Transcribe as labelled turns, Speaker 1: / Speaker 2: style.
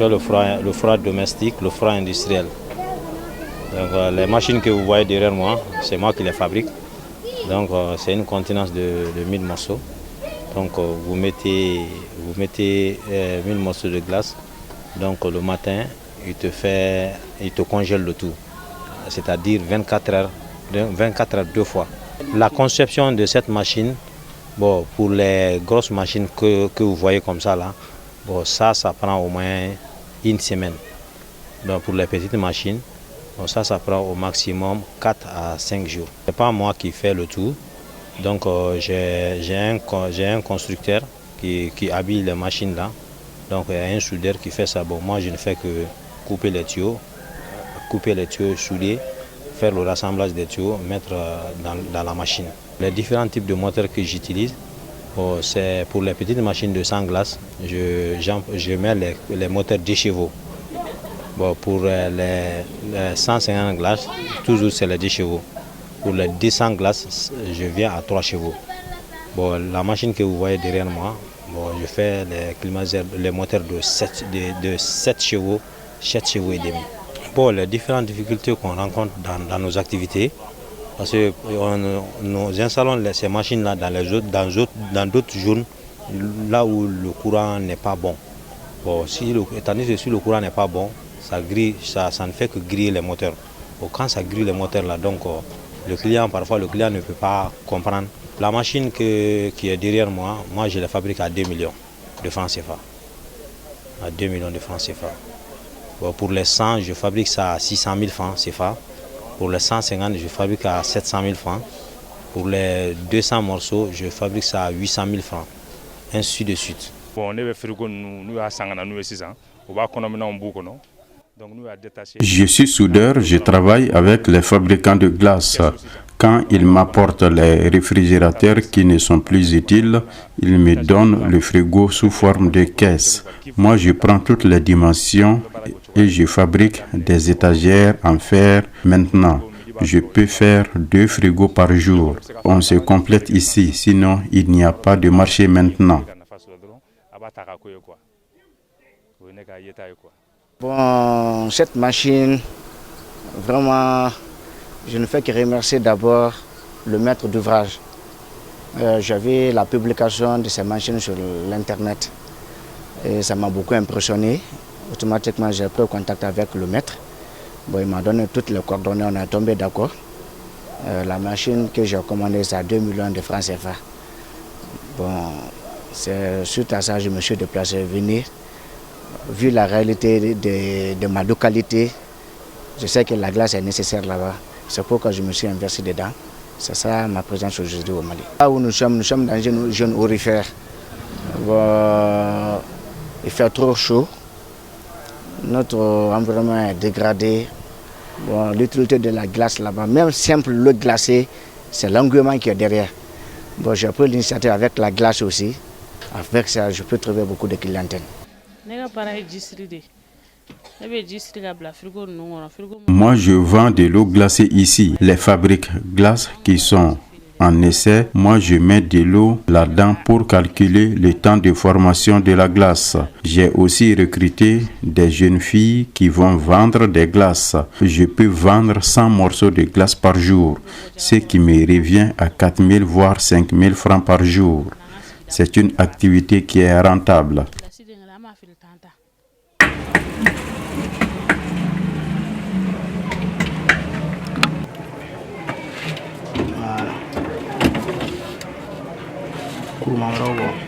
Speaker 1: fait le froid domestique, le froid industriel. Donc, les machines que vous voyez derrière moi, c'est moi qui les fabrique. Donc c'est une contenance de 1000 morceaux. Donc vous mettez 1000 morceaux de glace. Donc le matin, il te congèle le tout. C'est-à-dire 24 heures deux fois. La conception de cette machine, bon, pour les grosses machines que vous voyez comme ça là, bon, ça prend au moins une semaine. Donc pour les petites machines, bon, ça prend au maximum 4 à 5 jours. Ce n'est pas moi qui fais le tout. Donc j'ai un constructeur qui habille les machines là. Donc il y a un soudeur qui fait ça. Bon, moi je ne fais que couper les tuyaux, souder, faire le rassemblage des tuyaux, mettre dans la machine. Les différents types de moteurs que j'utilise, bon, c'est pour les petites machines de 100 glaces, je mets les moteurs 10 chevaux. Bon, pour les 150 glaces, toujours c'est les 10 chevaux. Pour les 200 glaces, je viens à 3 chevaux. Bon, la machine que vous voyez derrière moi, bon, je fais les moteurs de 7 chevaux, 7 chevaux et demi. Bon, les différentes difficultés qu'on rencontre dans nos activités, parce que nous installons ces machines-là dans d'autres zones, là où le courant n'est pas bon. Bon, étant donné que si le courant n'est pas bon, ça ne fait que griller les moteurs. Bon, quand ça grille les moteurs, là, donc, parfois le client ne peut pas comprendre. La machine qui est derrière moi, je la fabrique à 2 millions de francs CFA. À 2 millions de francs CFA. Bon, pour les 100, je fabrique ça à 600 000 francs CFA. Pour les 150, je fabrique à 700 000 francs. Pour les 200 morceaux, je fabrique ça à 800 000 francs. Ainsi de suite.
Speaker 2: Bon,
Speaker 3: je suis soudeur, je travaille avec les fabricants de glace. Quand ils m'apportent les réfrigérateurs qui ne sont plus utiles, ils me donnent le frigo sous forme de caisse. Moi, je prends toutes les dimensions et je fabrique des étagères en fer maintenant. Je peux faire 2 frigos par jour. On se complète ici, sinon il n'y a pas de marché maintenant.
Speaker 4: Bon, cette machine, vraiment, je ne fais que remercier d'abord le maître d'ouvrage. J'avais la publication de ces machines sur l'internet et ça m'a beaucoup impressionné. Automatiquement, j'ai pris contact avec le maître. Bon, il m'a donné toutes les coordonnées, on a tombé d'accord. La machine que j'ai commandée, c'est à 2 millions de francs CFA. Bon, c'est suite à ça que je me suis déplacé venir. Vu la réalité de ma localité, je sais que la glace est nécessaire là-bas. C'est pourquoi je me suis investi dedans. C'est ça ma présence aujourd'hui au Mali. Là où nous sommes dans une zone aurifère. Bon, il fait trop chaud. Notre environnement est dégradé. Bon, l'utilité de la glace là-bas, même simple l'eau glacée, c'est l'engouement qui est derrière. Bon, j'ai pris l'initiative avec la glace aussi. Avec ça, je peux trouver beaucoup de clientèle.
Speaker 3: Moi, je vends de l'eau glacée ici. Les fabriques glaces qui sont en essai, moi je mets de l'eau là-dedans pour calculer le temps de formation de la glace. J'ai aussi recruté des jeunes filles qui vont vendre des glaces. Je peux vendre 100 morceaux de glace par jour, ce qui me revient à 4 000 voire 5 000 francs par jour. C'est une activité qui est rentable.
Speaker 4: Voilà.